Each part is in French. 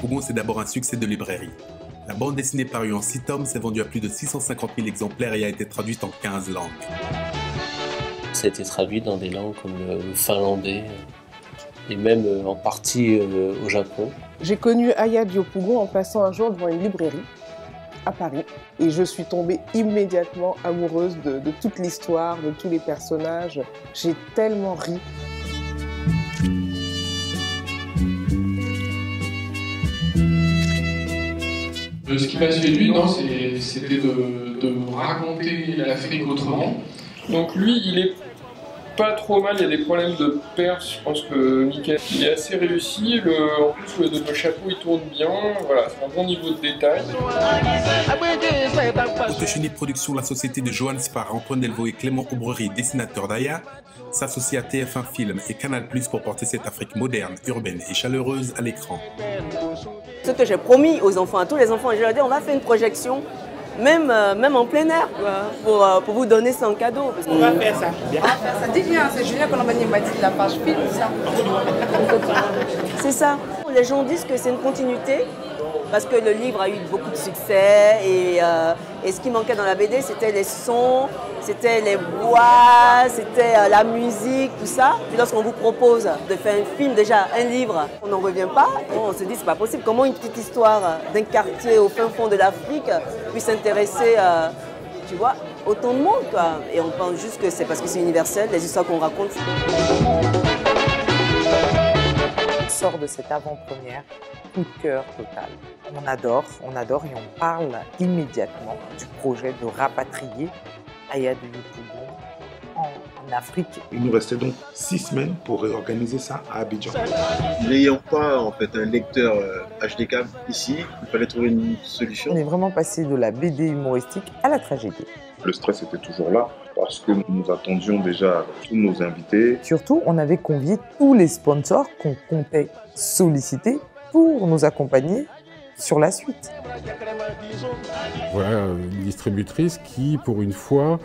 Yopougon, c'est d'abord un succès de librairie. La bande dessinée parue en 6 tomes s'est vendue à plus de 650 000 exemplaires et a été traduite en 15 langues. Ça a été traduit dans des langues comme le finlandais et même en partie au Japon. J'ai connu Aya Yopougon en passant un jour devant une librairie à Paris et je suis tombée immédiatement amoureuse de toute l'histoire, de tous les personnages. J'ai tellement ri. Ce qui m'a suivi lui, c'était de raconter l'Afrique autrement. Donc lui, il est pas trop mal, il y a des problèmes de perche, je pense que Mickaël il est assez réussi, en plus le chapeau il tourne bien, voilà, c'est un bon niveau de détail. Autochini Productions, la société de Johan Spar, Antoine Delvaux et Clément Aubrerie, dessinateur d'Aya, s'associe à TF1 Film et Canal+ pour porter cette Afrique moderne, urbaine et chaleureuse à l'écran. Ce que j'ai promis aux enfants, à tous les enfants, je leur ai dit on va faire une projection, même en plein air, pour vous donner ça en cadeau. On va faire ça. On va faire ça. Dis bien, c'est Julien Colombani m'a dit de la page film, ça. C'est ça. Les gens disent que c'est une continuité, parce que le livre a eu beaucoup de succès et ce qui manquait dans la BD, c'était les sons, c'était les voix, c'était la musique, tout ça. Puis lorsqu'on vous propose de faire un film, déjà un livre, on n'en revient pas. Et on se dit c'est pas possible. Comment une petite histoire d'un quartier au fin fond de l'Afrique puisse intéresser, tu vois, autant de monde, quoi. Et on pense juste que c'est parce que c'est universel, les histoires qu'on raconte. On sort de cette avant-première, coup de cœur total. On adore et on parle immédiatement du projet de rapatrier Aya Yopougon en Afrique. Il nous restait donc 6 semaines pour réorganiser ça à Abidjan. N'ayant pas en fait un lecteur HDK ici, il fallait trouver une solution. On est vraiment passé de la BD humoristique à la tragédie. Le stress était toujours là parce que nous attendions déjà tous nos invités. Surtout, on avait convié tous les sponsors qu'on comptait solliciter pour nous accompagner sur la suite. Voilà une distributrice qui, pour une fois,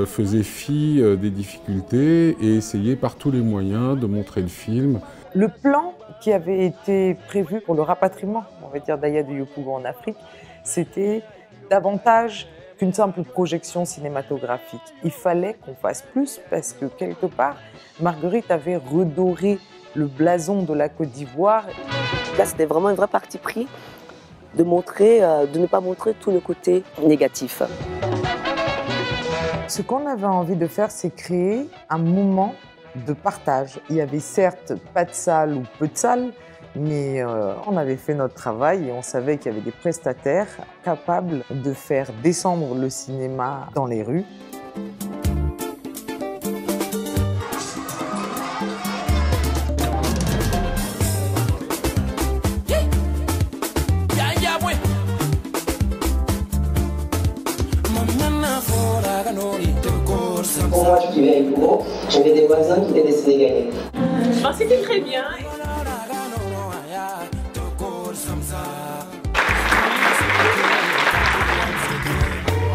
faisait fi des difficultés et essayait par tous les moyens de montrer le film. Le plan qui avait été prévu pour le rapatriement, on va dire, d'Aya Yopougon en Afrique, c'était davantage qu'une simple projection cinématographique. Il fallait qu'on fasse plus parce que quelque part, Marguerite avait redoré le blason de la Côte d'Ivoire. Là, c'était vraiment un vrai parti pris de ne pas montrer tout le côté négatif. Ce qu'on avait envie de faire, c'est créer un moment de partage. Il y avait certes pas de salle ou peu de salles, mais on avait fait notre travail et on savait qu'il y avait des prestataires capables de faire descendre le cinéma dans les rues. Pour moi, je vivais à Yopougon, j'avais des voisins qui étaient décidés de gagner. C'était très bien.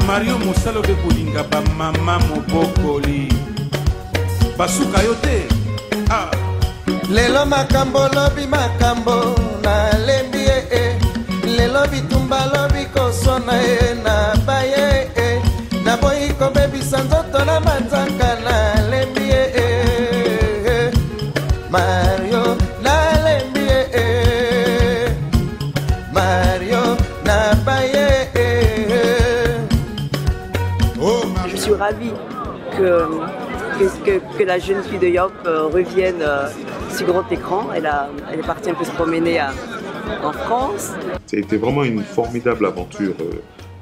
Mario Mosalo de Bolinga ba mama mobokoli basuka yote lelo makambo lobi makambo na lembi lelo bitumba lobi kosona na baye na boyi kobebisa nzoto na manzaka na lembi Mario na lembi Mario na baye. Je suis ravie que la jeune fille de Yop revienne sur grand écran. Elle est partie un peu se promener en France. Ça a été vraiment une formidable aventure,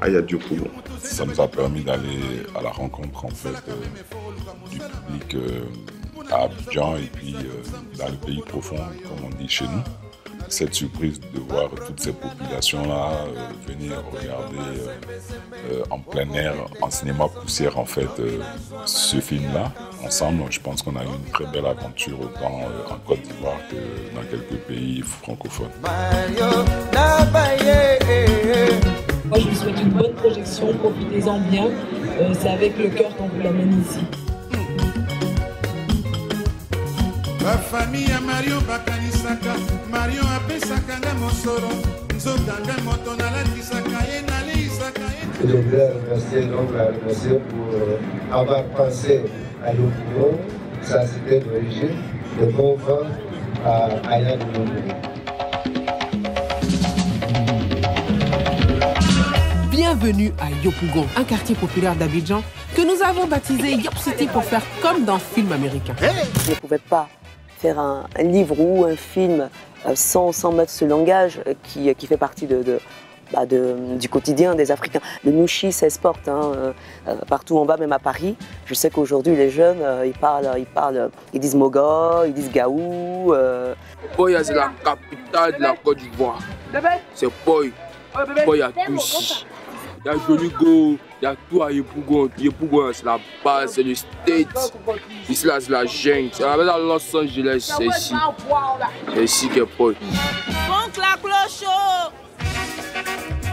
Aya Yopougon. Ça nous a permis d'aller à la rencontre en fait, du public à Abidjan et puis dans le pays profond, comme on dit chez nous. Cette surprise de voir toutes ces populations-là venir regarder en plein air, en cinéma poussière en fait, ce film-là, ensemble, je pense qu'on a eu une très belle aventure autant en Côte d'Ivoire que dans quelques pays francophones. Moi je vous souhaite une bonne projection, profitez-en bien, c'est avec le cœur qu'on vous l'amène ici. La famille à Mario Bakanisaka, Mario a Je voudrais remercier donc la remercier pour avoir pensé à Yopougon. Ça c'était l'origine, le bon vent à Aya de Yopougon. Bienvenue à Yopougon, un quartier populaire d'Abidjan que nous avons baptisé Yop City pour faire comme dans film américain. Je ne pouvais pas faire un livre ou un film sans mettre ce langage qui fait partie du quotidien des Africains. Le Nushi s'exporte partout en bas, même à Paris. Je sais qu'aujourd'hui, les jeunes, ils disent Mogo, ils disent Gaou. Boya, c'est la capitale de la Côte d'Ivoire. C'est Boy. Boy, il y a tout ici. Il y a Joligo, il y a tout à Yopougon. Yopougon, c'est la base, c'est le State. Ici, là, c'est la jungle. C'est à Los Angeles, c'est ici. C'est ici que Boy. Donc la cloche.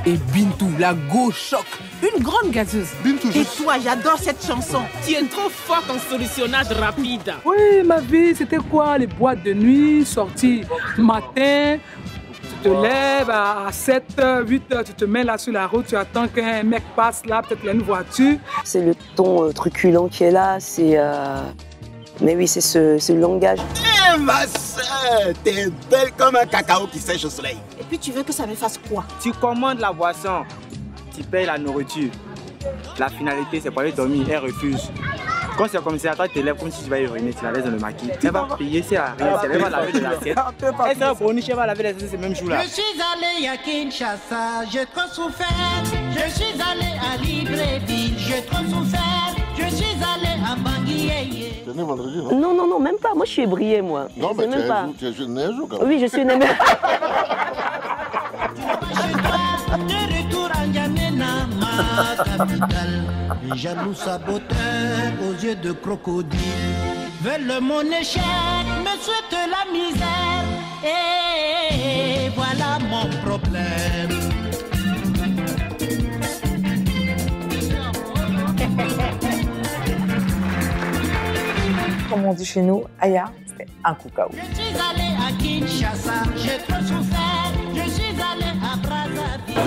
Et Bintou, la go choc, une grande gazeuse. Bintou, et toi, j'adore cette chanson. Tu es trop forte en solutionnage rapide. Oui, ma vie, c'était quoi? Les boîtes de nuit, sorties matin. Tu te lèves à 7, 8 heures, tu te mets là sur la route, tu attends qu'un mec passe là, peut-être une voiture. C'est le ton truculent qui est là, c'est... Mais oui, c'est ce langage. Eh ma soeur, t'es belle comme un cacao qui sèche au soleil. Et puis tu veux que ça me fasse quoi? Tu commandes la boisson, tu payes la nourriture. La finalité, c'est pour aller dormir, elle refuse. Quand c'est comme ça, toi tu te lèves comme si tu vas uriner, tu la laisses dans le maquis. Elle va payer, c'est à rien, elle va laver de l'assiette. Elle sera boniche, elle va laver les assiettes ce même jour-là. Je suis allé à Kinshasa, j'ai trop souffert. Je suis allé à Libreville, j'ai trop souffert. Je suis allé à Bangui. Tu es né vendredi, non? Non, même pas. Moi, je suis ébriée, moi. Non, mais tu es né un jour quand même. Oui, je suis né. De retour à N'Djamena, ma capitale. Les jaloux saboteurs aux yeux de crocodile veulent mon échec, me souhaitent la misère. Et voilà mon problème. Comme on dit chez nous, Aya, c'est un koukaou. Je suis allé à Kinshasa, j'ai trop souffert. Je suis allé à Brazzaville.